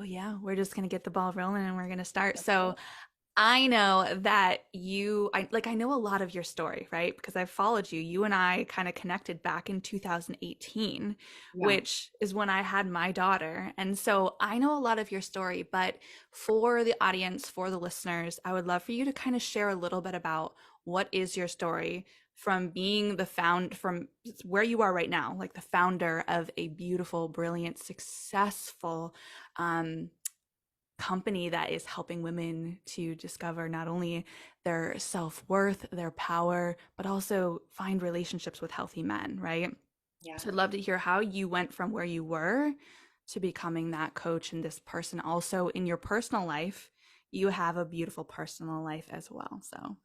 Oh yeah, we're just gonna get the ball rolling and we're gonna start. So I know that I know a lot of your story, right? Because I've followed you. You and I kind of connected back in 2018, Yeah. which is when I had my daughter. And so I know a lot of your story, but for the audience, for the listeners, I would love for you to kind of share a little bit about what is your story from being from where you are right now, like the founder of a beautiful, brilliant, successful um, company that is helping women to discover not only their self-worth, their power, but also find relationships with healthy men, right? Yeah. So I'd love to hear how you went from where you were to becoming that coach and this person. Also, in your personal life, you have a beautiful personal life as well. So,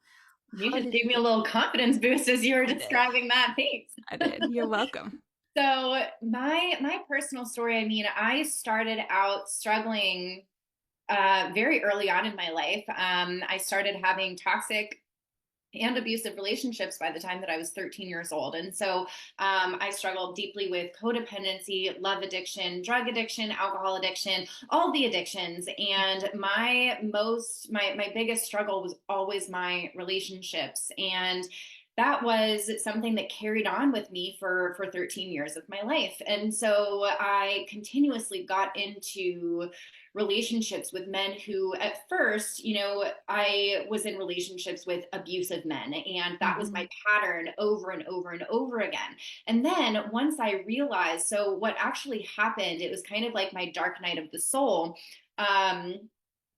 You how just did gave me a little confidence boost as you were I did? describing that. Thanks. I did. You're welcome. So my personal story, I mean, I started out struggling very early on in my life. I started having toxic and abusive relationships by the time that I was 13 years old. And so I struggled deeply with codependency, love addiction, drug addiction, alcohol addiction, all the addictions. And my biggest struggle was always my relationships. And that was something that carried on with me for 13 years of my life. And so I continuously got into relationships with men who at first, I was in relationships with abusive men, and that was Mm-hmm. my pattern over and over and over again. And then once I realized, so what actually happened, it was kind of like my dark night of the soul. um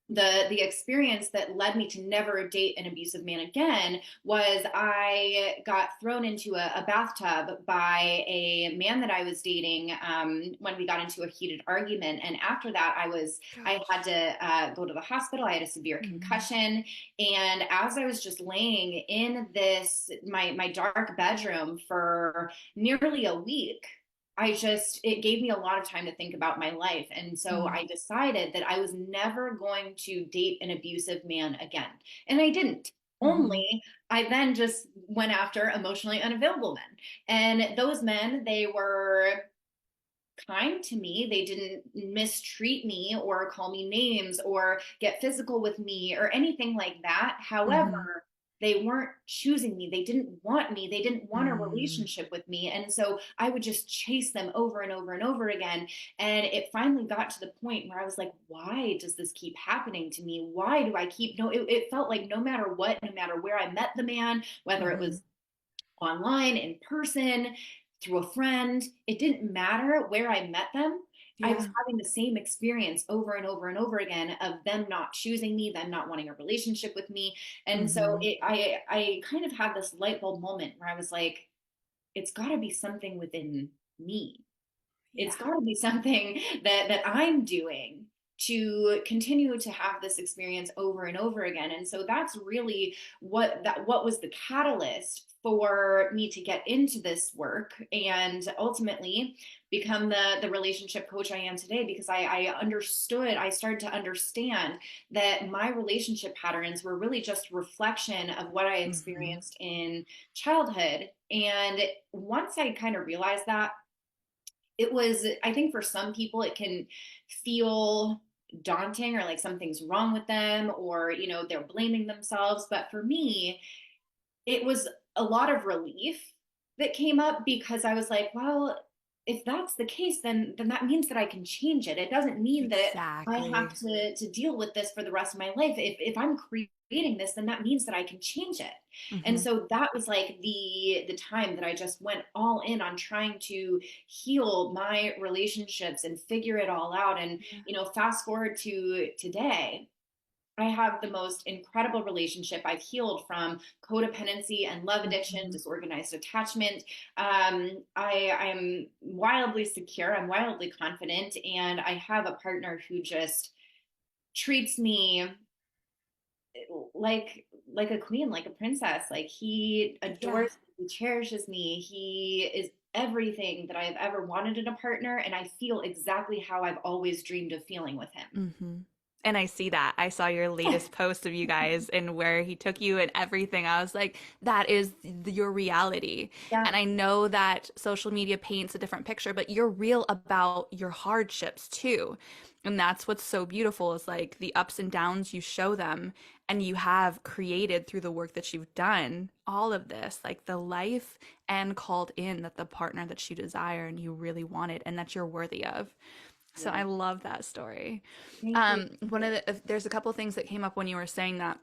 the experience that led me to never date an abusive man again was I got thrown into a bathtub by a man that I was dating when we got into a heated argument. And after that, I had Gosh. to go to the hospital. I had a severe Mm-hmm. concussion, and as I was just laying in this my dark bedroom for nearly a week, it gave me a lot of time to think about my life. And so I decided that I was never going to date an abusive man again. And I didn't. Mm-hmm. Only I then just went after emotionally unavailable men. And those men, they were kind to me. They didn't mistreat me or call me names or get physical with me or anything like that. Mm-hmm. However, they weren't choosing me. They didn't want me. They didn't want a Mm-hmm. relationship with me. And so I would just chase them over and over and over again. And it finally got to the point where I was like, why does this keep happening to me? Why do I keep, no, it felt like no matter what, no matter where I met the man, whether it Mm-hmm. was online, in person, through a friend. It didn't matter where I met them. I was Yeah. having the same experience over and over and over again of them not choosing me, them not wanting a relationship with me. And so Mm-hmm. I kind of had this light bulb moment where I was like, it's got to be something within me. It's Yeah. got to be something that I'm doing to continue to have this experience over and over again. And so that's really what was the catalyst for me to get into this work and ultimately become the relationship coach I am today, because I started to understand that my relationship patterns were really just reflection of what I Mm-hmm. experienced in childhood. And once I kind of realized that, it was, I think for some people it can feel daunting or like something's wrong with them, or they're blaming themselves. But for me, it was a lot of relief that came up, because I was like, well, if that's the case, then that means that I can change it. It doesn't mean that I have Exactly. to deal with this for the rest of my life. If I'm creating this, then that means that I can change it. And Mm-hmm. so that was like the time that I just went all in on trying to heal my relationships and figure it all out. And Yeah. fast forward to today, I have the most incredible relationship. I've healed from codependency and love addiction, Mm-hmm. disorganized attachment. I am wildly secure. I'm wildly confident, and I have a partner who just treats me like a queen, like a princess. Like, he Yeah. adores me, he cherishes me. He is everything that I've ever wanted in a partner, and I feel exactly how I've always dreamed of feeling with him. Mm-hmm. And I see that. I saw your latest post of you guys and where he took you and everything. I was like, that is your reality. Yeah. And I know that social media paints a different picture, but you're real about your hardships too. And that's what's so beautiful is like the ups and downs you show them, and you have created through the work that you've done all of this, like the life and called in that the partner that you desire and you really wanted and that you're worthy of. So I Yeah. love that story. Thank you. One of there's a couple of things that came up when you were saying that.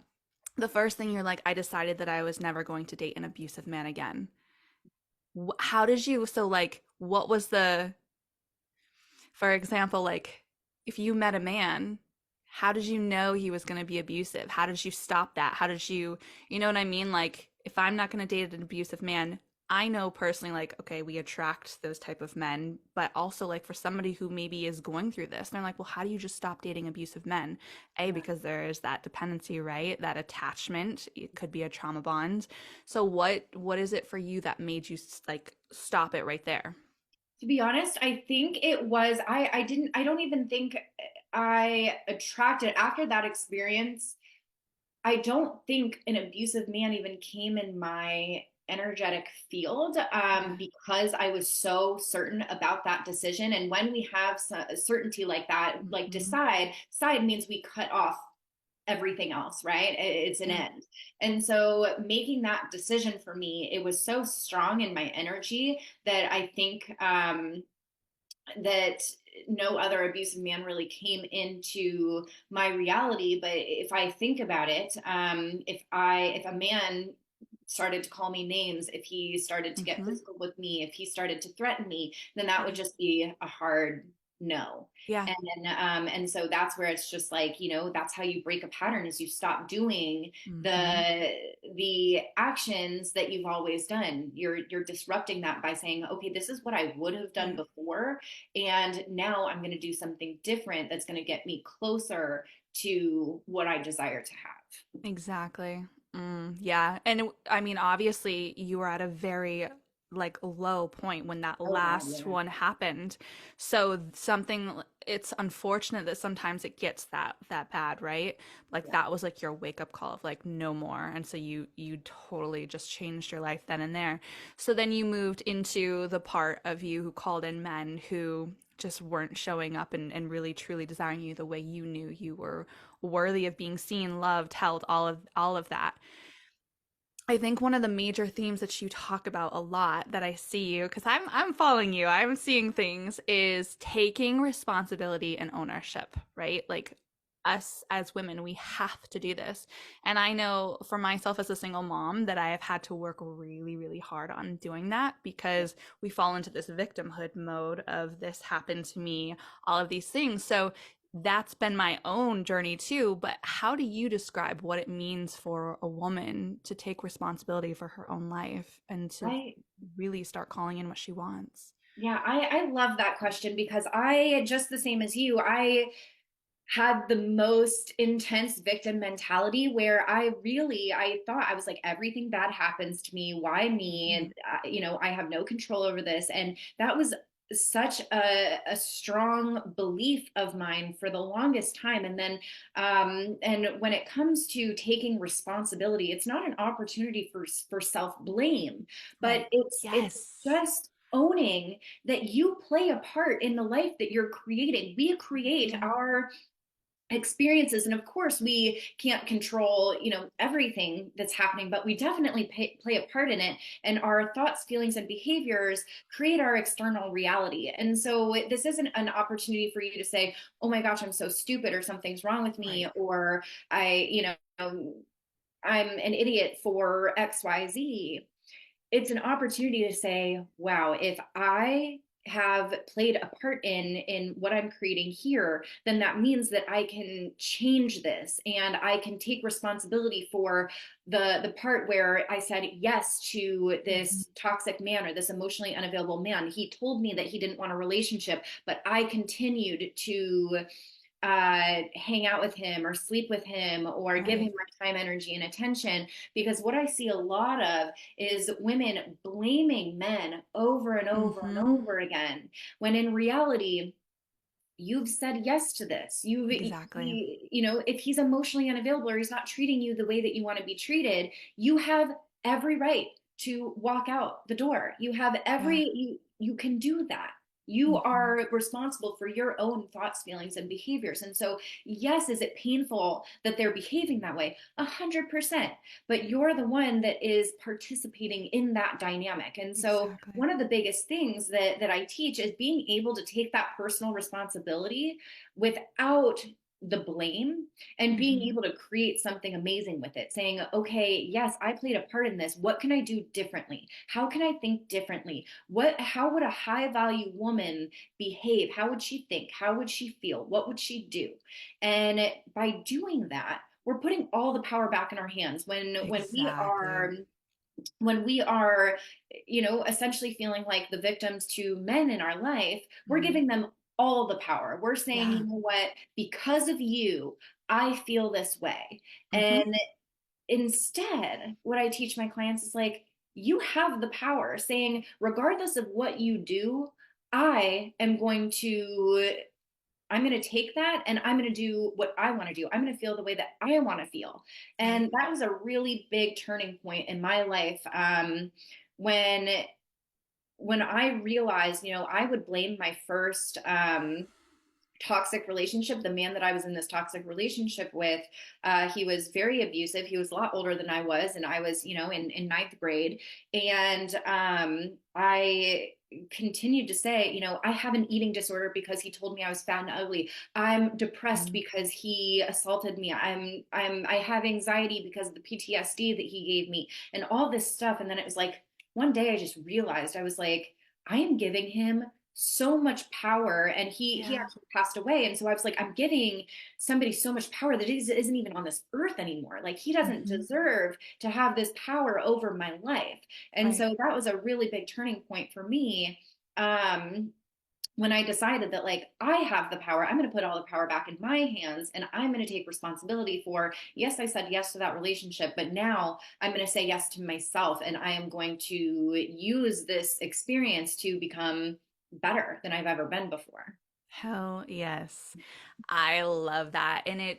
The first thing, you're like, I decided that I was never going to date an abusive man again. How did you, so like, what was the, for example, like if you met a man, how did you know he was going to be abusive? How did you stop that? How did you, you know what I mean? Like if I'm not going to date an abusive man, I know personally, like, okay, we attract those type of men, but also like for somebody who maybe is going through this, they're like, well, how do you just stop dating abusive men? A, Yeah. because there is that dependency, right? That attachment. It could be a trauma bond. So what is it for you that made you like stop it right there? To be honest, I think it was I don't even think I attracted after that experience. I don't think an abusive man even came in my energetic field Yeah. because I was so certain about that decision. And when we have certainty like that, like Hmm. decide means we cut off everything else, right? It's an Yeah. end. And so making that decision for me, it was so strong in my energy that I think that no other abusive man really came into my reality. But if I think about it, if a man started to call me names, if he started to get Hmm. physical with me, if he started to threaten me, then that would Yeah. just be a hard no. Yeah. And so that's where it's just like, that's how you break a pattern is you stop doing Hmm. the actions that you've always done. You're disrupting that by saying, okay, this is what I would have done Right. before, and now I'm going to do something different that's going to get me closer to what I desire to have. Exactly. Yeah. And I mean, obviously, you were at a very like low point when that Oh God, last yeah. one happened. So something, it's unfortunate that sometimes it gets that bad, right? Like Yeah. that was like your wake up call of like no more. And so you totally just changed your life then and there. So then you moved into the part of you who called in men who just weren't showing up and really truly desiring you the way you knew you were worthy of being seen, loved, held, all of that. I think one of the major themes that you talk about a lot that I see you, because I'm following you, I'm seeing things, is taking responsibility and ownership, right? Like us as women, we have to do this. And I know for myself as a single mom that I have had to work really, really hard on doing that because we fall into this victimhood mode of this happened to me, all of these things. So that's been my own journey too. But how do you describe what it means for a woman to take responsibility for her own life and to I really start calling in what she wants? Yeah, I love that question because I just the same as you. I had the most intense victim mentality where I thought I was like everything bad happens to me, why me? Mm-hmm. And I have no control over this, and that was such a strong belief of mine for the longest time. And then and when it comes to taking responsibility, it's not an opportunity for self blame, but Right. it's Yes. just owning that you play a part in the life that you're creating. We create Hmm. our experiences, and of course we can't control everything that's happening, but we definitely play a part in it, and our thoughts, feelings, and behaviors create our external reality. And so this isn't an opportunity for you to say, oh my gosh, I'm so stupid, or something's wrong with me, Right. or I'm an idiot for XYZ. It's an opportunity to say, wow, if I have played a part in what I'm creating here, then that means that I can change this, and I can take responsibility for the part where I said yes to Hmm. this toxic man or this emotionally unavailable man. He told me that he didn't want a relationship, but I continued to hang out with him or sleep with him or give him Right. my time, energy, and attention. Because what I see a lot of is women blaming men over and over and Hmm. over again, when in reality, you've said yes to this. Exactly. If he's emotionally unavailable or he's not treating you the way that you want to be treated, you have every right to walk out the door. You have Yeah. you can do that. You Hmm. are responsible for your own thoughts, feelings, and behaviors. And so, yes, is it painful that they're behaving that way? 100%. But you're the one that is participating in that dynamic. And so, Exactly. one of the biggest things that I teach is being able to take that personal responsibility without the blame and being Hmm. able to create something amazing with it, saying, okay, yes, I played a part in this. What can I do differently? How can I think differently? How would a high value woman behave? How would she think? How would she feel? What would she do? And by doing that, we're putting all the power back in our hands Exactly. when we are, essentially feeling like the victims to men in our life. We're Hmm. giving them all the power. We're saying, Yeah. you know what, because of you, I feel this way. Hmm. And instead, what I teach my clients is like, you have the power, saying, regardless of what you do, I am going to I'm going to take that and I'm going to do what I want to do. I'm going to feel the way that I want to feel. Right. And that was a really big turning point in my life, when I realized, I would blame my first toxic relationship. The man that I was in this toxic relationship with, he was very abusive. He was a lot older than I was, and I was, in ninth grade. And I continued to say, I have an eating disorder because he told me I was fat and ugly. I'm depressed Mm. because he assaulted me. I have anxiety because of the PTSD that he gave me, and all this stuff. And then it was like one day I just realized, I was like, I am giving him so much power, and he Yeah. actually passed away. And so I was like, I'm giving somebody so much power that isn't even on this earth anymore. Like, he doesn't Hmm. deserve to have this power over my life. And Right. so that was a really big turning point for me, um when I decided that, like, I have the power. I'm going to put all the power back in my hands, and I'm going to take responsibility for, yes, I said yes to that relationship, but now I'm going to say yes to myself, and I am going to use this experience to become better than I've ever been before. Hell yes. I love that. And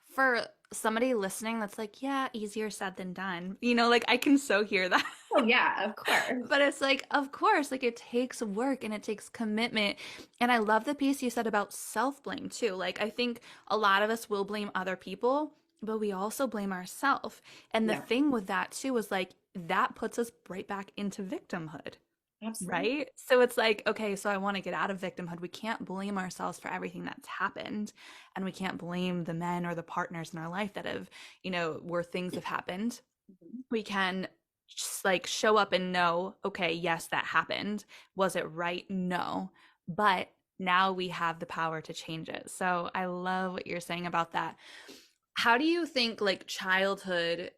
for somebody listening that's like, yeah, easier said than done. Like I can so hear that. Oh yeah, of course. But it's like, of course, like it takes work and it takes commitment. And I love the piece you said about self-blame too. Like I think a lot of us will blame other people, but we also blame ourselves. And the Yeah, thing with that too is like that puts us right back into victimhood. absolutely. Right? So it's like, okay, so I want to get out of victimhood. We can't blame ourselves for everything that's happened. And we can't blame the men or the partners in our life that have, where things have happened. Mhm. We can just like show up and know, okay, yes, that happened. Was it right? No. But now we have the power to change it. So I love what you're saying about that. How do you think like childhood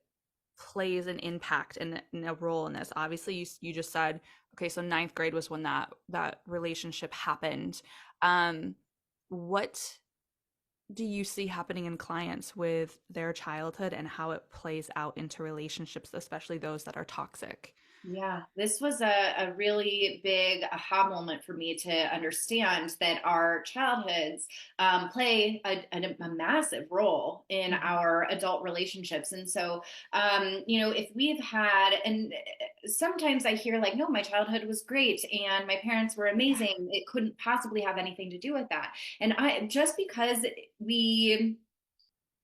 plays an impact in a role in this? Obviously, you just said, okay, so ninth grade was when that relationship happened. What do you see happening in clients with their childhood and how it plays out into relationships, especially those that are toxic? Yeah, this was a really big aha moment for me to understand that our childhoods play a massive role in Mhm. our adult relationships. And so, if we've had, and sometimes I hear like, no, my childhood was great and my parents were Yeah. amazing. It couldn't possibly have anything to do with that. And just because we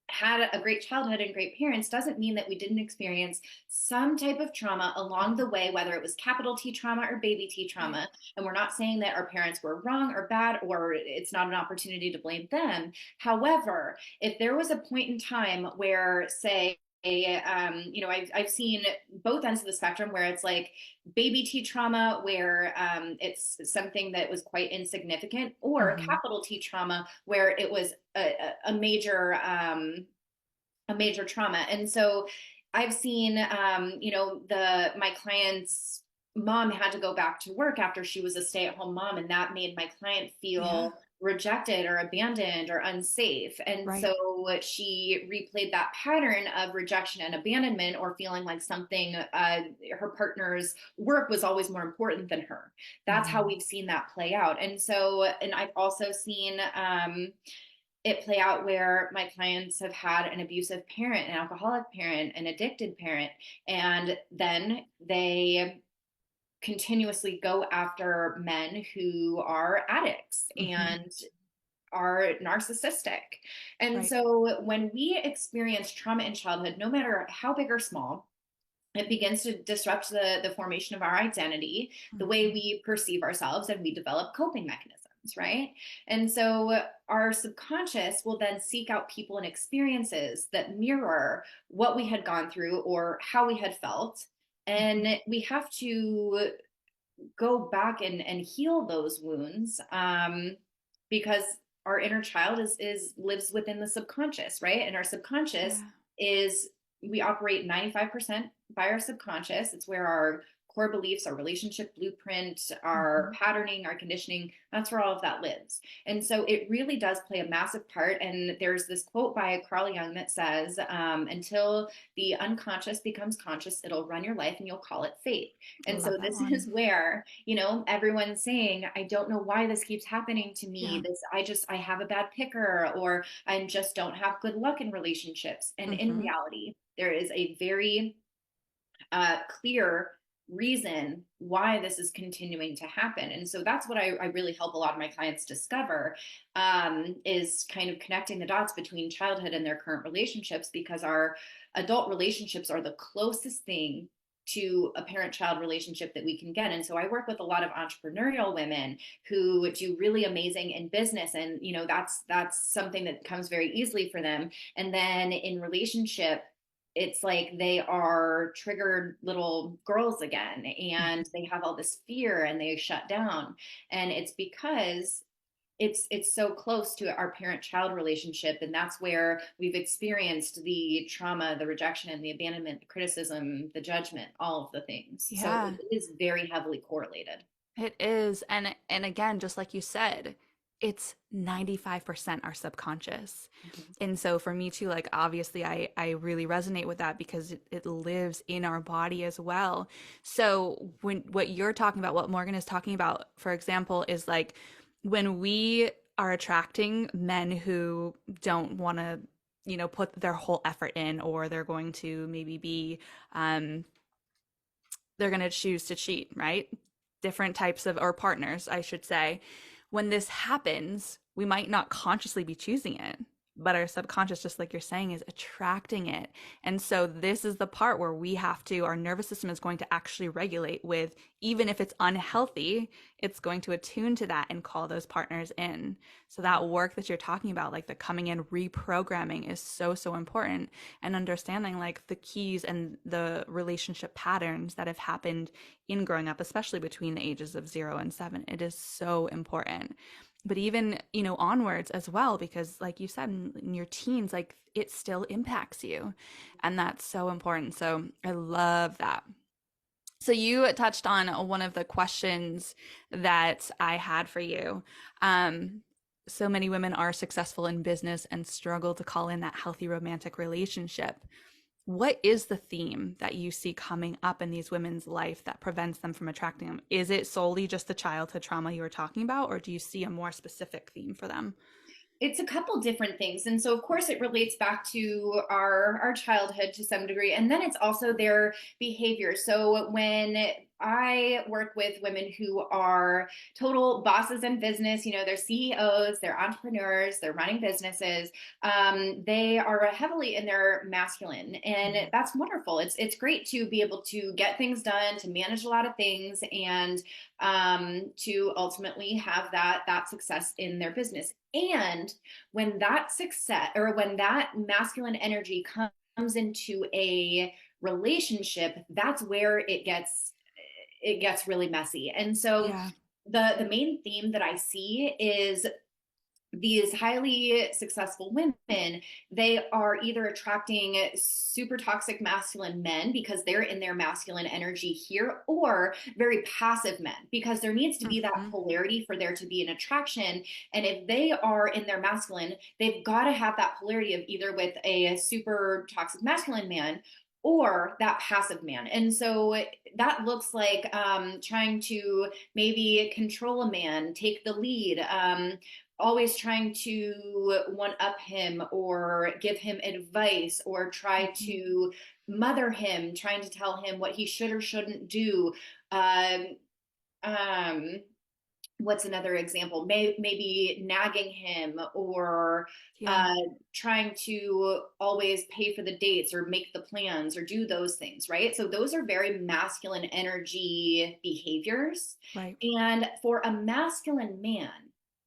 had a great childhood and great parents doesn't mean that we didn't experience some type of trauma along the Mhm. way, whether it was capital T trauma or baby T Right. trauma. And we're not saying that our parents were wrong or bad, or it's not an opportunity to blame them. However, if there was a point in time where, say, I've seen both ends of the spectrum where it's like baby T trauma, where it's something that was quite insignificant, or Hmm. capital T trauma, where it was a major a major trauma. And so I've seen, the my client's mom had to go back to work after she was a stay-at-home mom, and that made my client Yeah. feel rejected or abandoned or unsafe. And Right. so she replayed that pattern of rejection and abandonment, or feeling like something, her partner's work was always more important than her. That's how Hmm. we've seen that play out. And so, and I've also seen it play out where my clients have had an abusive parent, an alcoholic parent, an addicted parent, and then they continuously go after men who are addicts Hmm. and are narcissistic. And Right. so when we experience trauma in childhood, no matter how big or small, it begins to disrupt the formation of our identity, the way Hmm. we perceive ourselves, and we develop coping mechanisms, right? And so our subconscious will then seek out people and experiences that mirror what we had gone through or how we had felt. Hmm. And we have to go back and heal those wounds, because our inner child is lives within the subconscious, right? And our subconscious Yeah. is, we operate 95% by our subconscious. It's where our core beliefs, our relationship blueprint, our Hmm. patterning, our conditioning, that's where all of that lives. And so it really does play a massive part. And there's this quote by Carl Jung that says, until the unconscious becomes conscious, it'll run your life and you'll call it fate. I And so love that this one. is where, everyone's saying, I don't know why this keeps happening to me. Yeah. I have a bad picker, or I just don't have good luck in relationships. And in Hmm. reality, there is a very clear reason why this is continuing to happen. And so that's what I really help a lot of my clients discover, is kind of connecting the dots between childhood and their current relationships, because our adult relationships are the closest thing to a parent-child relationship that we can get. And so I work with a lot of entrepreneurial women who do really amazing in business, and that's something that comes very easily for them. And then in relationship, it's like they are triggered little girls again, and they have all this fear and they shut down. And it's because it's so close to our parent child relationship, and that's where we've experienced the trauma, the rejection, and the abandonment, the criticism, the judgment, all of the things. So Yeah. it is very heavily correlated. It is. And again, just like you said, it's 95% our subconscious. Mhm. And so for me too, like obviously I really resonate with that because it lives in our body as well. So when what you're talking about, what Morgan is talking about, for example, is like when we are attracting men who don't want to, put their whole effort in, or they're going to maybe be um they're going to choose to cheat, right? Different types of, or partners, I should say. When this happens, we might not consciously be choosing it, but our subconscious, just like you're saying, is attracting it. And so this is the part where our nervous system is going to actually regulate with, even if it's unhealthy, it's going to attune to that and call those partners in. So that work that you're talking about, like the coming in reprogramming, is so, so important, and understanding like the keys and the relationship patterns that have happened in growing up, especially between the ages of 0 and 7. It is so important. But even, onwards as well, because like you said, in your teens, like it still impacts you. And that's so important. So I love that. So you touched on one of the questions that I had for you. So many women are successful in business and struggle to call in that healthy romantic relationship. What is the theme that you see coming up in these women's life that prevents them from attracting them? Is it solely just the childhood trauma you were talking about, or do you see a more specific theme for them? It's a couple different things. And so of course it relates back to our childhood to some degree, and then it's also their behavior. So when I work with women who are total bosses in business, they're CEOs, they're entrepreneurs, they're running businesses, they are heavily in their masculine, and Mhm. that's wonderful. It's great to be able to get things done, to manage a lot of things, and to ultimately have that success in their business. And when that success, or when that masculine energy comes into a relationship, that's where it gets really messy. And so Yeah. the main theme that I see is these highly successful women, they are either attracting super toxic masculine men because they're in their masculine energy here, or very passive men because there needs to be that Hmm. polarity for there to be an attraction. And if they are in their masculine, they've got to have that polarity of either with a super toxic masculine man or that passive man. And so that looks like trying to maybe control a man, take the lead, always trying to one up him or give him advice or try Hmm. to mother him, trying to tell him what he should or shouldn't do. Um, um, what's another example? Maybe nagging him or Yeah. uh, trying to always pay for the dates or make the plans or do those things, right? So those are very masculine energy behaviors. Right. And for a masculine man,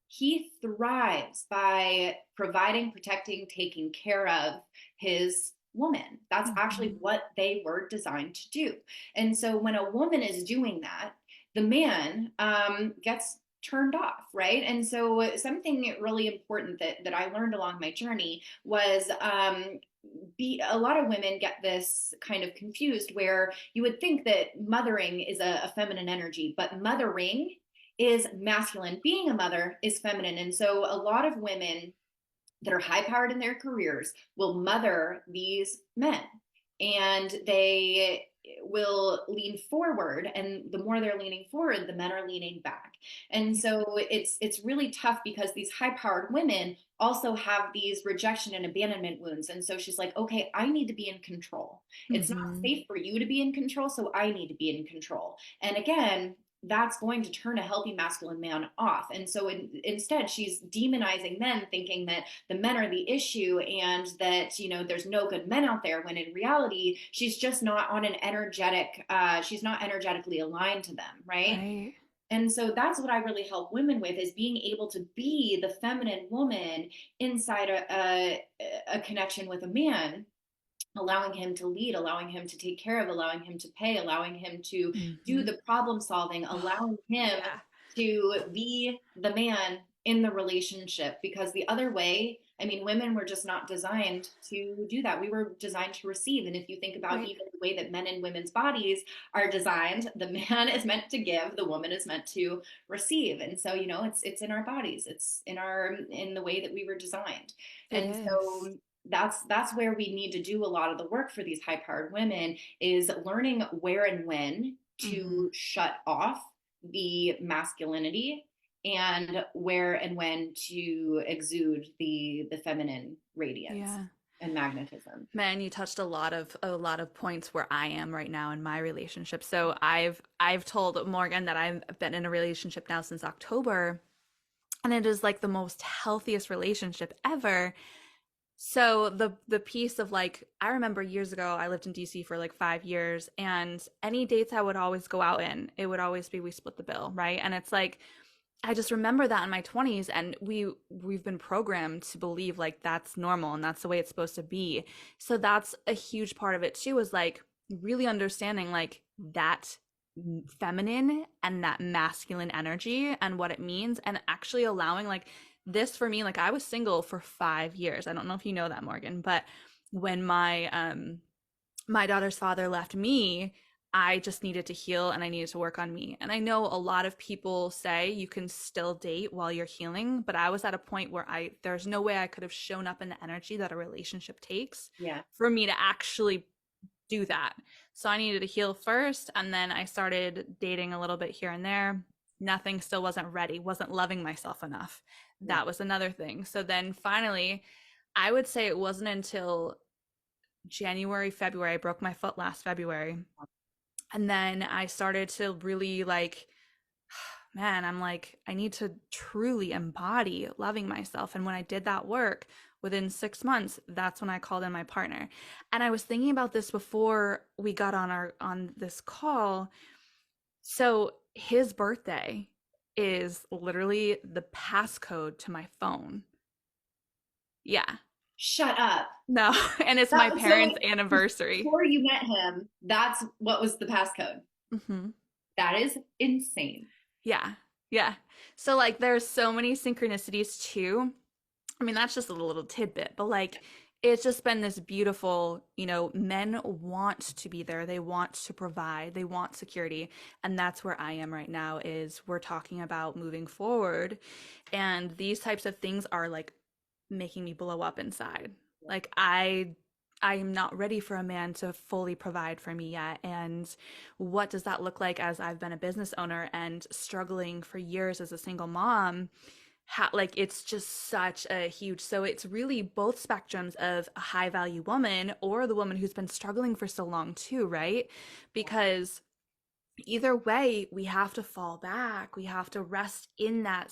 he thrives by providing, protecting, taking care of his woman. That's actually Hmm. what they were designed to do. And so when a woman is doing that, the man gets turned off, right? And so something really important that I learned along my journey was be a lot of women get this kind of confused where you would think that mothering is a feminine energy, but mothering is masculine. Being a mother is feminine. And so a lot of women that are high powered in their careers will mother these men, and they will lean forward, and the more they're leaning forward, the men are leaning back. And Yeah. so it's really tough because these high powered women also have these rejection and abandonment wounds. And so she's like, okay, I need to be in control. It's not Hmm. safe for you to be in control, so I need to be in control. And again, that's going to turn a healthy masculine man off. And so instead, she's demonizing men, thinking that the men are the issue and that, there's no good men out there, when in reality, she's just not on an energetic, she's not energetically aligned to them, right? Right. And so that's what I really help women with, is being able to be the feminine woman inside a connection with a man, allowing him to lead, allowing him to take care of, allowing him to pay, allowing him to do Hmm. the problem solving, allowing him Yeah. to be the man in the relationship. Because the other way, I mean, women were just not designed to do that. We were designed to receive. And if you think about Right. even the way that men and women's bodies are designed, the man is meant to give, the woman is meant to receive. And so, it's in our bodies, it's in the way that we were designed. It And is. so that's where we need to do a lot of the work for these high powered women, is learning where and when Hmm. to shut off the masculinity, and where and when to exude the feminine radiance Yeah. and magnetism. Man, you touched a lot of points where I am right now in my relationship. So I've told Morgan that I've been in a relationship now since October, and it is like the most healthiest relationship ever. So the piece of like, I remember years ago I lived in DC for like 5 years, and any dates I would always go out in, it would always be we split the bill, right? And it's like I just remember that in my 20s, and we've been programmed to believe like that's normal and that's the way it's supposed to be. So that's a huge part of it too, is like really understanding like that feminine and that masculine energy and what it means, and actually allowing like this for me. Like I was single for 5 years. I don't know if you know that, Morgan, but when my daughter's father left me, I just needed to heal and I needed to work on me. And I know a lot of people say you can still date while you're healing, but I was at a point where there's no way I could have shown up in the energy that a relationship takes Yeah. for me to actually do that. So I needed to heal first, and then I started dating a little bit here and there. Nothing, still wasn't ready, wasn't loving myself enough. Yeah. That was another thing. So then finally, I would say it wasn't until January, February, I broke my foot last February. And then I started to really like, man, I'm like, I need to truly embody loving myself. And when I did that work within 6 months, that's when I called in my partner. And I was thinking about this before we got on this call. So his birthday is literally the passcode to my phone. Yeah. Shut up. No, and it's my So parents' anniversary. before you met him, that's what was the passcode. Hmm. That is insane. Yeah. Yeah. So like there's so many synchronicities too. I mean, that's just a little tidbit, but like it's just been this beautiful, men want to be there. They want to provide. They want security. And that's where I am right now is we're talking about moving forward. And these types of things are like making me blow up inside. Like I am not ready for a man to fully provide for me yet. And what does that look like as I've been a business owner and struggling for years as a single mom? Like it's just such a huge, so it's really both spectrums of a high value woman or the woman who's been struggling for so long too, right? Because either way we have to fall back, we have to rest in that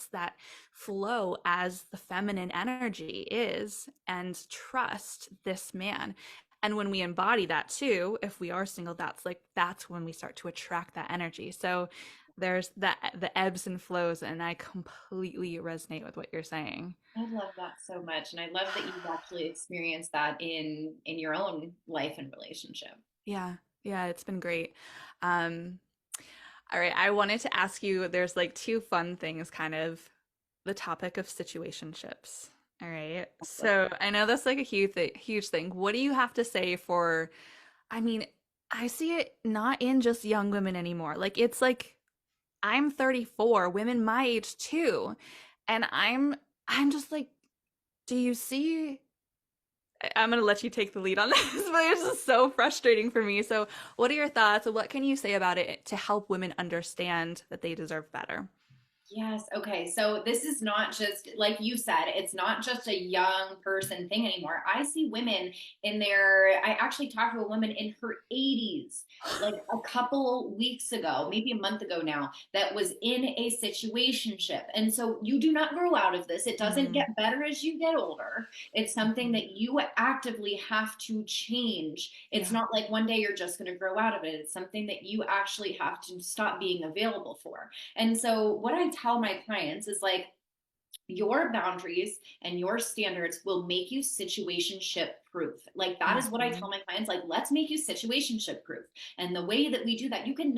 flow as the feminine energy is and trust this man. And when we embody that too, if we are single, that's when we start to attract that energy. So there's the ebbs and flows, and I completely resonate with what you're saying. I love that so much, and I love that you've actually experienced that in your own life and relationship. Yeah, yeah, it's been great. um all right, I wanted to ask you, there's like two fun things, kind of the topic of situationships. All right. So I know that's like a huge thing. What do you have to say for, I mean, I see it not in just young women anymore. Like it's like I'm 34, women my age too. And I'm just like, do you see, I'm gonna let you take the lead on this, but it's just so frustrating for me. So what are your thoughts? What can you say about it to help women understand that they deserve better? Yes. Okay. So this is not just, like you said, it's not just a young person thing anymore. I see women I actually talked to a woman in her 80s, like a couple weeks ago, maybe a month ago now, that was in a situationship. And so you do not grow out of this. It doesn't Mm, get better as you get older. It's something mhm. that you actively have to change. It's Yeah, not like one day you're just going to grow out of it. It's something that you actually have to stop being available for. And so, what I tell my clients is like, your boundaries and your standards will make you situationship proof. Like, that is what I tell mhm. my clients. Like, let's make you situationship proof. And the way that we do that, you can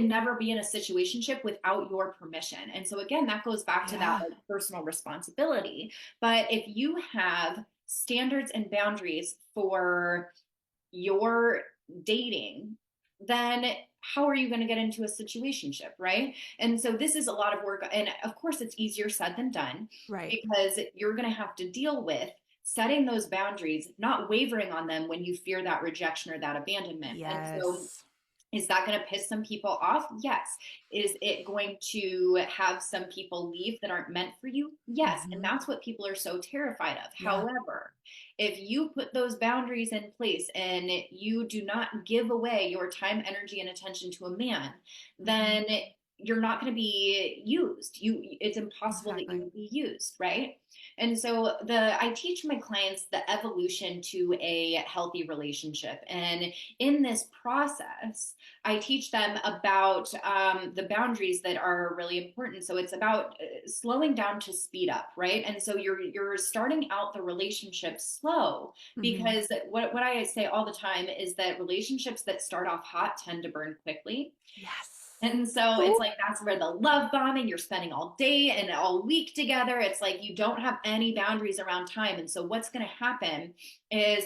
never be in a situationship without your permission. And so, again, that goes back to that Yeah. like personal responsibility. But if you have standards and boundaries for your dating, then how are you going to get into a situationship, right? And so this is a lot of work. And of course, it's easier said than done Right. because you're going to have to deal with setting those boundaries, not wavering on them when you fear that rejection or that abandonment. And so Yes. is that going to piss some people off? Yes. Is it going to have some people leave that aren't meant for you? Yes. And Hmm. that's what people are so terrified of. Yeah. However, if you put those boundaries in place and you do not give away your time, energy, and attention to a man, Hmm. then you're not going to be used. It's impossible that you Exactly. will be used, right? And so I teach my clients the evolution to a healthy relationship. And in this process, I teach them about the boundaries that are really important. So it's about slowing down to speed up, right? And so you're starting out the relationship slow Hmm. because what I say all the time is that relationships that start off hot tend to burn quickly. Yes. And so it's Ooh. like that's where the love bombing, you're spending all day and all week together. It's like you don't have any boundaries around time. And so what's going to happen is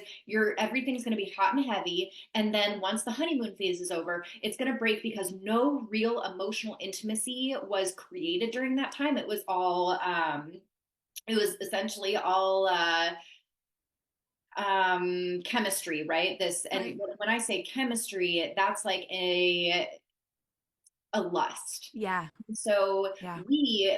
everything's going to be hot and heavy. And then once the honeymoon phase is over, it's going to break because no real emotional intimacy was created during that time. It was essentially all chemistry, right? This, and Right. when I say chemistry, that's like a lust. Yeah. So Yeah.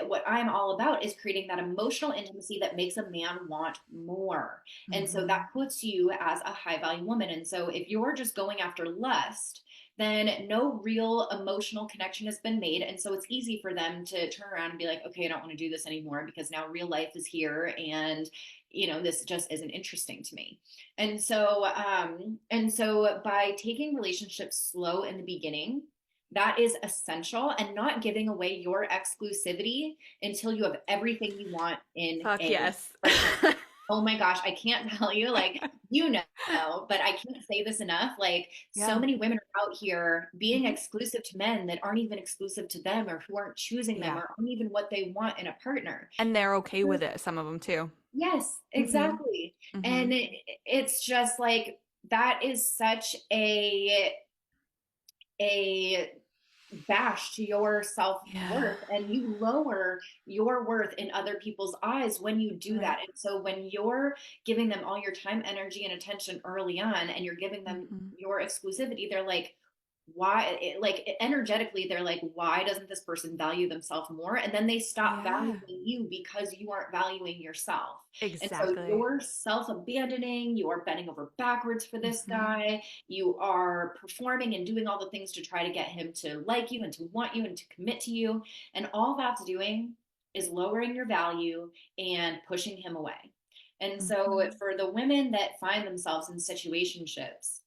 what I'm all about is creating that emotional intimacy that makes a man want more. And so Hmm. that puts you as a high value woman. And so if you're just going after lust, then no real emotional connection has been made. And so it's easy for them to turn around and be like, okay, I don't want to do this anymore because now real life is here and this just isn't interesting to me. And so by taking relationships slow in the beginning, that is essential, and not giving away your exclusivity until you have everything you want in Fuck a yes. partner. Oh my gosh, I can't tell you, like, you know, but I can't say this enough. Like, so Yeah. many women are out here being Hmm. exclusive to men that aren't even exclusive to them or who aren't choosing them Yeah. or aren't even what they want in a partner. And they're okay with it, some of them too. Yes, Hmm. exactly. Hmm. And it's just like that is such a bash to your Yeah. self-worth, and you lower your worth in other people's eyes when you do Right. that. And so when you're giving them all your time, energy, and attention early on, and you're giving them Hmm. your exclusivity, they're like, why, like energetically they're like, why doesn't this person value themselves more? And then they stop valuing Yeah. you because you aren't valuing yourself. And so Exactly. you're self-abandoning, you are bending over backwards for this Hmm. guy, you are performing and doing all the things to try to get him to like you and to want you and to commit to you. And all that's doing is lowering your value and pushing him away. And so Hmm. for the women that find themselves in situationships,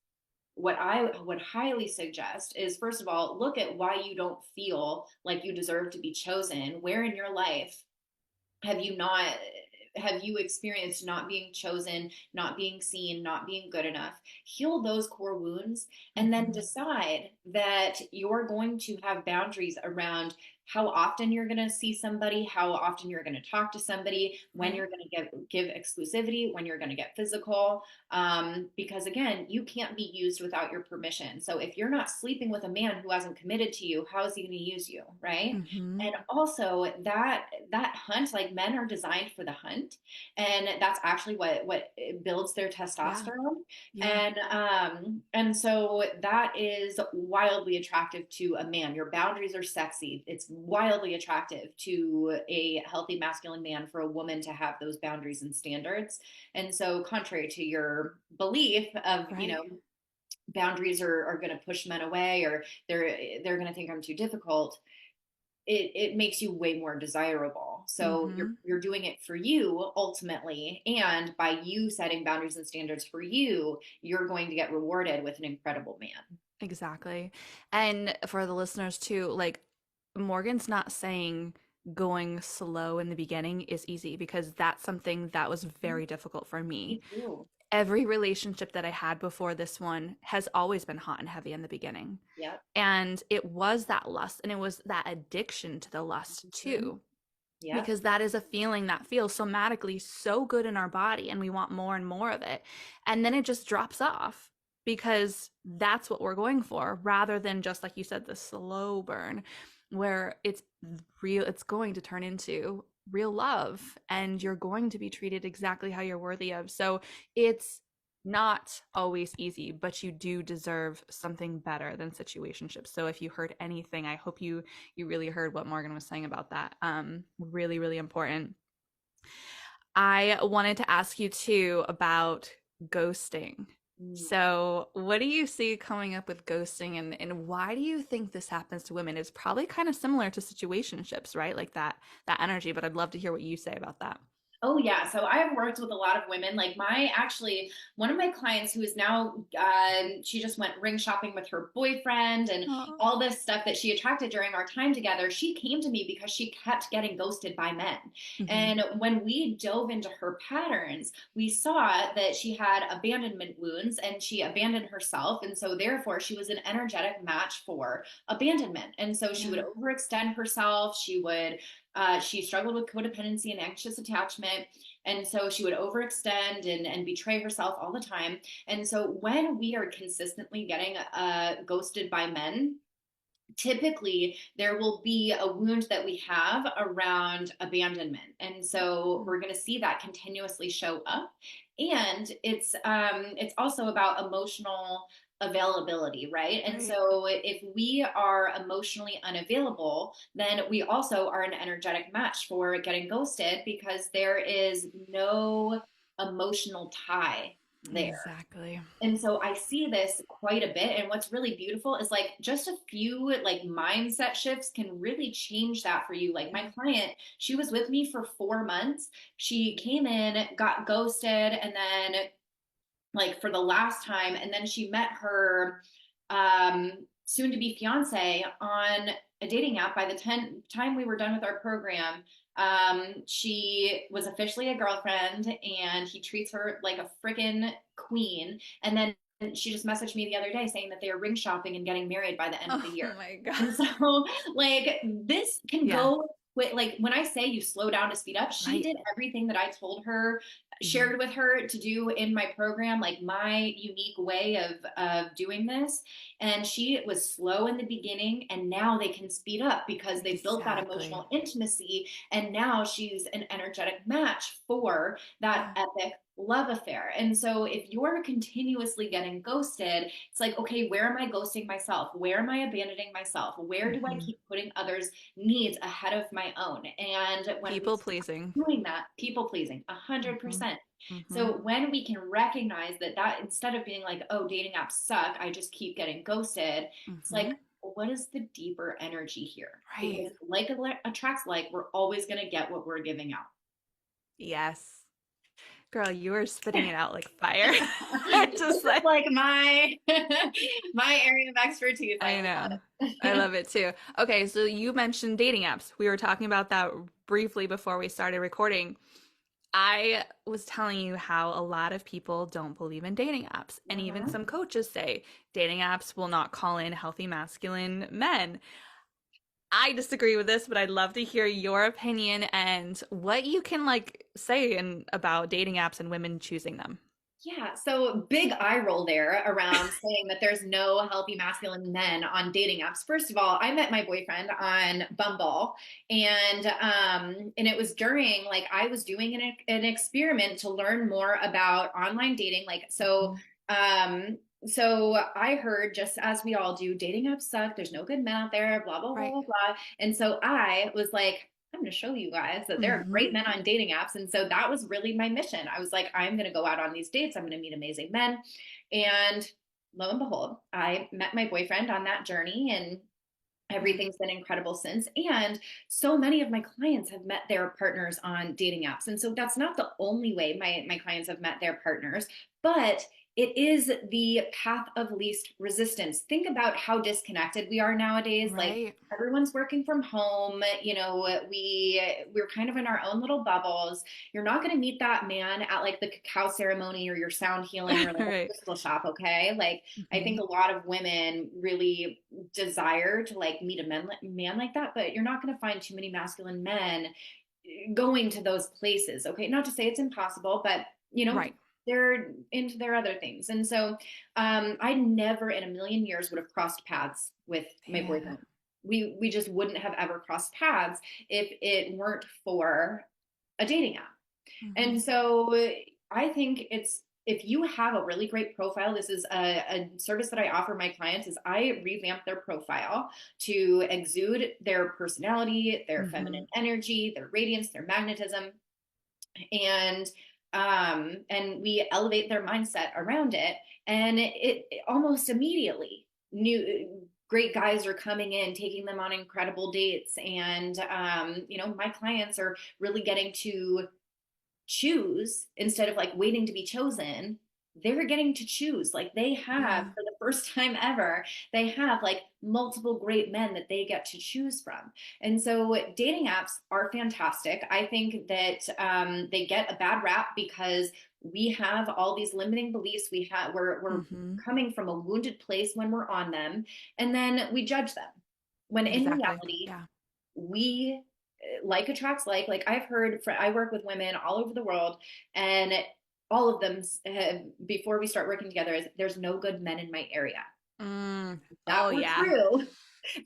what I would highly suggest is, first of all, look at why you don't feel like you deserve to be chosen. Where in your life have you not, have you experienced not being chosen, not being seen, not being good enough? Heal those core wounds and then Hmm. decide that you're going to have boundaries around how often you're going to see somebody, how often you're going to talk to somebody, when Right. you're going to give exclusivity, when you're going to get physical. Because again, you can't be used without your permission. So if you're not sleeping with a man who hasn't committed to you, how is he going to use you, right? Hmm. And also that hunt, like men are designed for the hunt, and that's actually what builds their Yeah. testosterone. Yeah. And so that is wildly attractive to a man. Your boundaries are sexy. It's wildly attractive to a healthy masculine man for a woman to have those boundaries and standards. And so contrary to your belief of, Right. boundaries are going to push men away, or they're going to think I'm too difficult, it makes you way more desirable. So Hmm. you're doing it for you ultimately, and by you setting boundaries and standards for you, you're going to get rewarded with an incredible man. Exactly. And for the listeners too, like Morgan's not saying going slow in the beginning is easy because that's something that was very difficult for me. Me too. Every relationship that I had before this one has always been hot and heavy in the beginning. Yep. And it was that lust and it was that addiction to the lust Mhm. too, Yep. because that is a feeling that feels somatically so good in our body and we want more and more of it. And then it just drops off because that's what we're going for rather than just like you said the slow burn where it's real, it's going to turn into real love and you're going to be treated exactly how you're worthy of. So it's not always easy, but you do deserve something better than situationships. So if you heard anything, I hope you really heard what Morgan was saying about that. Really, really important. I wanted to ask you too about ghosting. Mm. So, what do you see coming up with ghosting and why do you think this happens to women? It's probably kind of similar to situationships, right? Like that energy, but I'd love to hear what you say about that. Oh yeah, so I've worked with a lot of women. Like my actually one of my clients who is now she just went ring shopping with her boyfriend and Oh. all this stuff that she attracted during our time together. She came to me because she kept getting ghosted by men. Hmm. And when we dove into her patterns, we saw that she had abandonment wounds and she abandoned herself, and so therefore she was an energetic match for abandonment. And so she would Yeah. overextend herself. She struggled with codependency and anxious attachment. And so she would overextend and betray herself all the time. And so when we are consistently getting ghosted by men, typically there will be a wound that we have around abandonment, and so we're going to see that continuously show up. And it's also about emotional availability, right? And Right. so if we are emotionally unavailable, then we also are an energetic match for getting ghosted because there is no emotional tie there. Exactly. And so I see this quite a bit. And what's really beautiful is like just a few like mindset shifts can really change that for you. Like my Yeah. client, she was with me for 4 months. She came in, got ghosted, and then like for the last time, and then she met her soon to be fiance on a dating app. By the time we were done with our program, She was officially a girlfriend, and he treats her like a freaking queen. And then she just messaged me the other day saying that they are ring shopping and getting married by the end of the Oh year. my God. And so, like, this can Yeah. go with, like, when I say you slow down to speed up, she Right. did everything that I told her, Hmm. shared with her to do in my program, like my unique way of doing this. And she was slow in the beginning, and now they can speed up because they built that Exactly. emotional intimacy. And now she's an energetic match for that Yeah. epic love affair. And so if you're continuously getting ghosted, it's like, okay, where am I ghosting myself? Where am I abandoning myself? Where do I Hmm. keep putting others' needs ahead of my own? And when we People stop pleasing. doing that, people pleasing, Hmm. 100%. Hmm. So when we can recognize that instead of being like, oh, dating apps suck, I just keep getting ghosted, it's Hmm. like, what is the deeper energy here? Right. Because like attracts like, we're always going to get what we're giving out. Yes. Girl, you are spitting it out like fire. This Just is like, like my my area of expertise. I I know. love I it. love it too. Okay, so you mentioned dating apps. We were talking about that briefly before we started recording. I was telling you how a lot of people don't believe in dating apps. And even Uh-huh. some coaches say dating apps will not call in healthy masculine men. I disagree with this, but I'd love to hear your opinion and what you can like say about dating apps and women choosing them. Yeah, so big eye roll there around saying that there's no healthy masculine men on dating apps. First of all, I met my boyfriend on Bumble, and it was during, like, I was doing an experiment to learn more about online dating. Like, Mhm. so I heard, just as we all do, dating apps suck. There's no good men out there. Blah blah blah Right. blah blah. And so I was like, I'm going to show you guys that there are Hmm. great men on dating apps. And so that was really my mission. I was like, I'm going to go out on these dates. I'm going to meet amazing men. And lo and behold, I met my boyfriend on that journey, and Yeah. everything's been incredible since. And so many of my clients have met their partners on dating apps. And so that's not the only way my clients have met their partners, but it is the path of least resistance. Think about how disconnected we are nowadays. Like, Right. everyone's working from home. We're kind of in our own little bubbles. You're not going to meet that man at like the cacao ceremony or your sound healing or like a Right. crystal shop. Okay, like, I think Hmm. a lot of women really desire to like meet a man like that, but you're not going to find too many masculine men going to those places. Okay, not to say it's impossible, but Right. they're into their other things. And so I never in a million years would have crossed paths with my Yeah. boyfriend. We just wouldn't have ever crossed paths if it weren't for a dating app. Hmm. And so I think it's, if you have a really great profile, this is a service that I offer my clients, is I revamp their profile to exude their personality, their feminine Hmm. energy, their radiance, their magnetism, and and we elevate their mindset around it. And it almost immediately, new great guys are coming in, taking them on incredible dates. And my clients are really getting to choose instead of like waiting to be chosen. They're getting to choose. Like, they have, Yeah. for the first time ever, they have like multiple great men that they get to choose from. And so dating apps are fantastic. I think that they get a bad rap because we have all these limiting beliefs. We're Hmm. coming from a wounded place when we're on them, and then we judge them, when in Exactly. reality Yeah. we, like attracts like I've heard I work with women all over the world, and all of them have, before we start working together, is there's no good men in my area. Mm. If Oh that were yeah. true,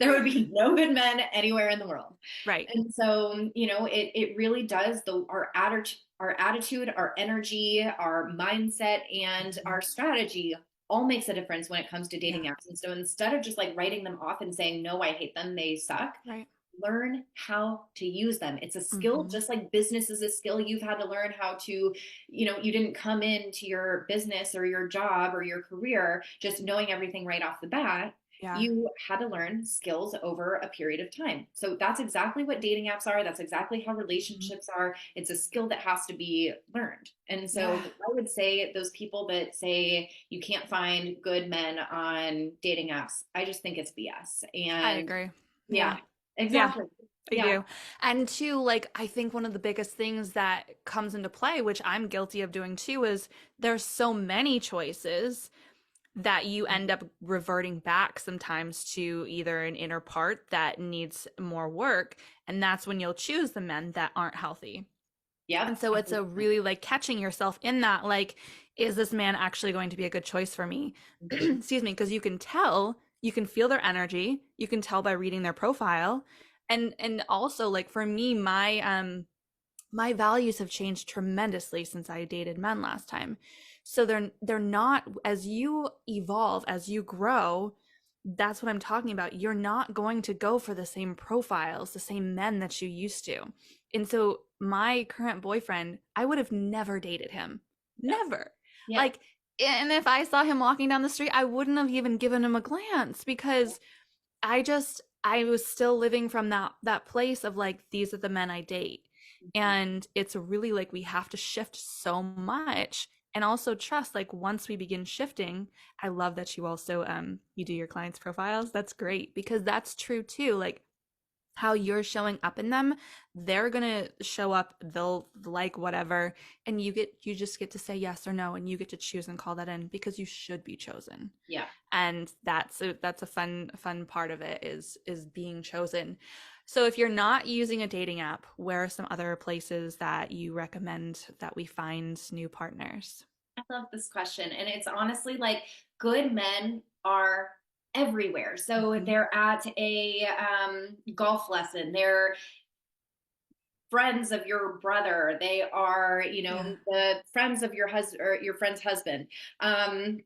there would be no good men anywhere in the world. Right. And so, it really does, our attitude, our energy, our mindset, and Hmm. our strategy all makes a difference when it comes to dating Yeah. apps. And so instead of just like writing them off and saying, no, I hate them, they suck, Right. learn how to use them. It's a skill, Hmm. just like business is a skill. You've had to learn how to, you didn't come into your business or your job or your career just knowing everything right off the bat. Yeah. You had to learn skills over a period of time. So that's exactly what dating apps are. That's exactly how Hmm. relationships are. It's a skill that has to be learned. And so Yeah. I would say those people that say you can't find good men on dating apps, I just think it's BS. I And agree. yeah, Yeah. Yeah. exactly. I Yeah. do. And two, like, I think one of the biggest things that comes into play, which I'm guilty of doing too, is there's so many choices that you end up reverting back sometimes to either an inner part that needs more work. And that's when you'll choose the men that aren't healthy. And Yep. so it's a really like catching yourself in that, like, is this man actually going to be a good choice for me? Mhm. Excuse me, because you can tell, you can feel their energy, you can tell by reading their profile. And also like for me, my values have changed tremendously since I dated men last time. So they're not, as you evolve, as you grow, that's what I'm talking about. You're not going to go for the same profiles, the same men that you used to. And so my current boyfriend, I would have never dated him. Yeah. Never. Yeah. Like, and if I saw him walking down the street, I wouldn't have even given him a glance because I was still living from that place of like these are the men I date. Mhm. And it's really like we have to shift so much and also trust like once we begin shifting, I love that you also you do your clients profiles. That's great because that's true too. Like how you're showing up in them, they're gonna show up, they'll like whatever, and you just get to say yes or no and you get to choose and call that in because you should be chosen. Yeah. And that's a fun part of it is being chosen. So if you're not using a dating app, where are some other places that you recommend that we find new partners? I love this question. And it's honestly like good men are everywhere. So Hmm. they're at a golf lesson, they're friends of your brother, they are, Yeah. the friends of your husband or your friend's husband. Um,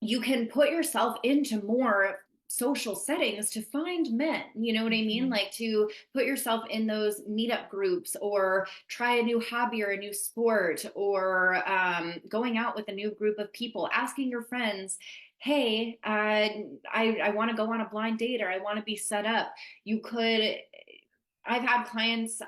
you can put yourself into more social settings to find men, you know what I mean, Hmm. like to put yourself in those meetup groups or try a new hobby or a new sport or going out with a new group of people, asking your friends, hey, I want to go on a blind date or I want to be set up. You could, I've had clients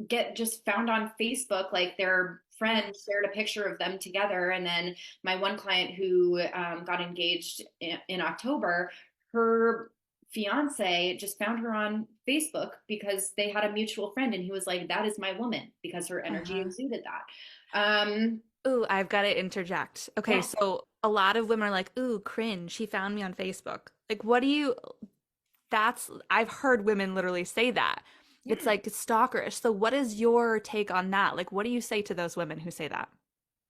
get just found on Facebook, like their Yeah. friend shared a picture of them together. And then my one client who got engaged in October, her fiance just found her on Facebook because they had a mutual friend. And he was like, that is my woman because her energy Uh-huh. exuded that. Ooh, I've got to interject. Okay, Yeah. so a lot of women are like, "Ooh, cringe. She found me on Facebook." Like, what do you that's I've heard women literally say that. It's Yeah. like stalkerish. So what is your take on that? Like what do you say to those women who say that?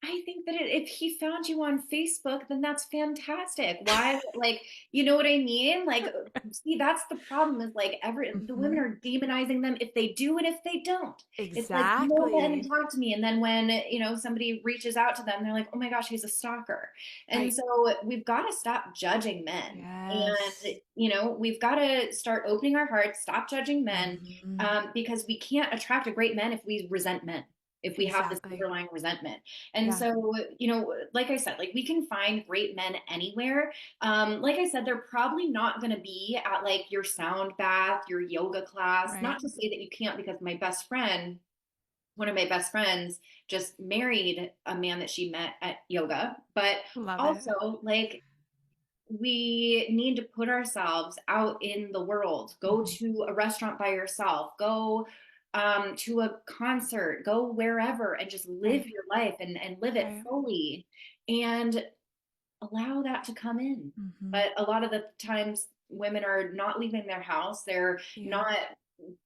I think that if he found you on Facebook, then that's fantastic. Why, like, you know what I mean? Like, see, that's the problem is like the women Hmm. are demonizing them if they do and if they don't. It's like, no, let him Exactly. talk to me. And then when, somebody reaches out to them, they're like, oh my gosh, he's a stalker. And Right. so we've got to stop judging men. And, Yes. we've got to start opening our hearts, stop judging men, Hmm. because we can't attract a great man if we resent men, if we have this Exactly. underlying resentment. And Yeah. so, like I said, like we can find great men anywhere. Like I said, they're probably not going to be at like your sound bath, your yoga class. Right. Not to say that you can't, because one of my best friends, just married a man that she met at yoga. But Love it. also, like, we need to put ourselves out in the world, go Hmm. to a restaurant by yourself, go to a concert, go wherever and just live Right. your life and live it Right. fully and allow that to come in. Hmm. But a lot of the times women are not leaving their house, they're Yeah. not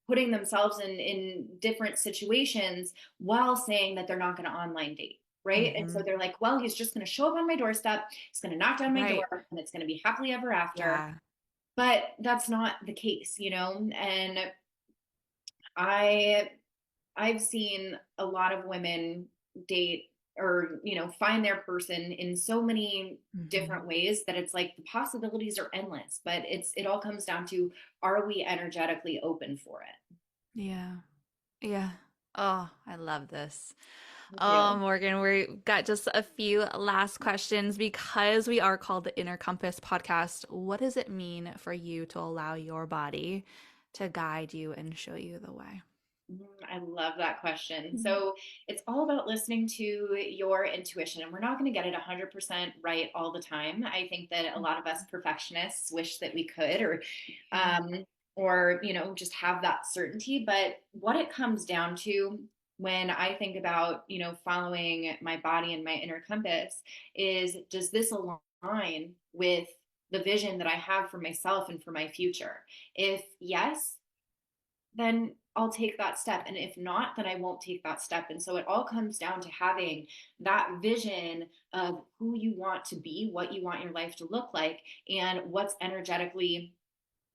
putting themselves in different situations while saying that they're not going to online date. Right. And so Hmm. they're like, well, he's just going to show up on my doorstep. He's going to knock down my Right. door and it's going to be happily ever after. Yeah. But that's not the case, And I, I've seen a lot of women date or, find their person in so many Hmm. different ways that it's like the possibilities are endless, but it all comes down to, are we energetically open for it? Yeah. Yeah. Oh, I love this. Thank Oh, you. Morgan, we've got just a few last questions because we are called the Inner Compass podcast. What does it mean for you to allow your body to guide you and show you the way? I love that question. Mhm. So it's all about listening to your intuition, and we're not going to get it 100% right all the time. I think that a lot of us perfectionists wish that we could, or Yeah. or, just have that certainty. But what it comes down to when I think about, following my body and my inner compass is, does this align with the vision that I have for myself and for my future? If yes, then I'll take that step. And if not, then I won't take that step. And so it all comes down to having that vision of who you want to be, what you want your life to look like, and what's energetically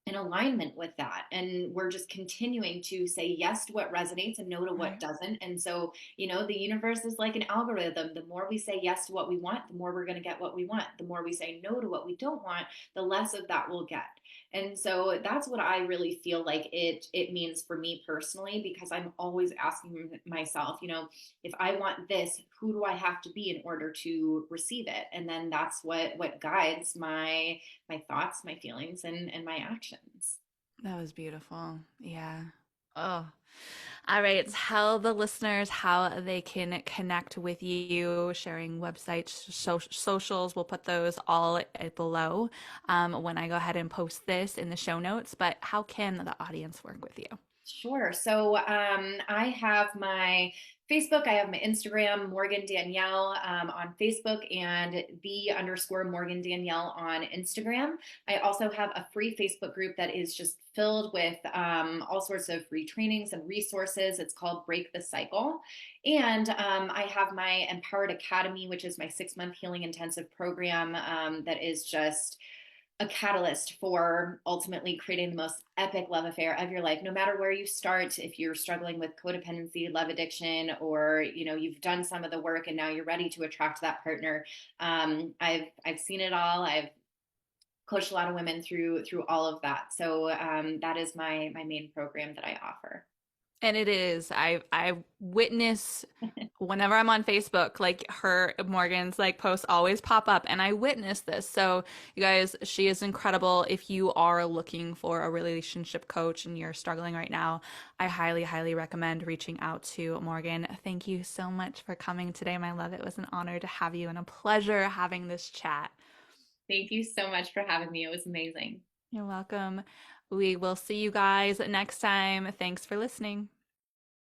in alignment with that. And we're just continuing to say yes to what resonates and no to what Right. doesn't. And so, the universe is like an algorithm. The more we say yes to what we want, the more we're going to get what we want. The more we say no to what we don't want, the less of that we'll get. And so that's what I really feel like it means for me personally, because I'm always asking myself, if I want this, who do I have to be in order to receive it? And then that's what guides my thoughts, my feelings, and my actions. That was beautiful. Yeah. Oh. All right. Tell the listeners how they can connect with you, sharing websites, socials. We'll put those all below when I go ahead and post this in the show notes. But how can the audience work with you? Sure. So I have my Facebook, I have my Instagram, Morgan Danielle on Facebook, and _Morgan Danielle on Instagram. I also have a free Facebook group that is just filled with all sorts of free trainings and resources. It's called Break the Cycle. And I have my Empowered Academy, which is my 6-month healing intensive program that is just a catalyst for ultimately creating the most epic love affair of your life. No matter where you start, if you're struggling with codependency, love addiction, or you've done some of the work and now you're ready to attract that partner, I've seen it all. I've coached a lot of women through all of that. So that is my main program that I offer. And it is. I witness whenever I'm on Facebook, like her Morgan's like posts always pop up and I witness this. So you guys, she is incredible. If you are looking for a relationship coach and you're struggling right now, I highly, highly recommend reaching out to Morgan. Thank you so much for coming today, my love. It was an honor to have you and a pleasure having this chat. Thank you so much for having me. It was amazing. You're welcome. We will see you guys next time. Thanks for listening.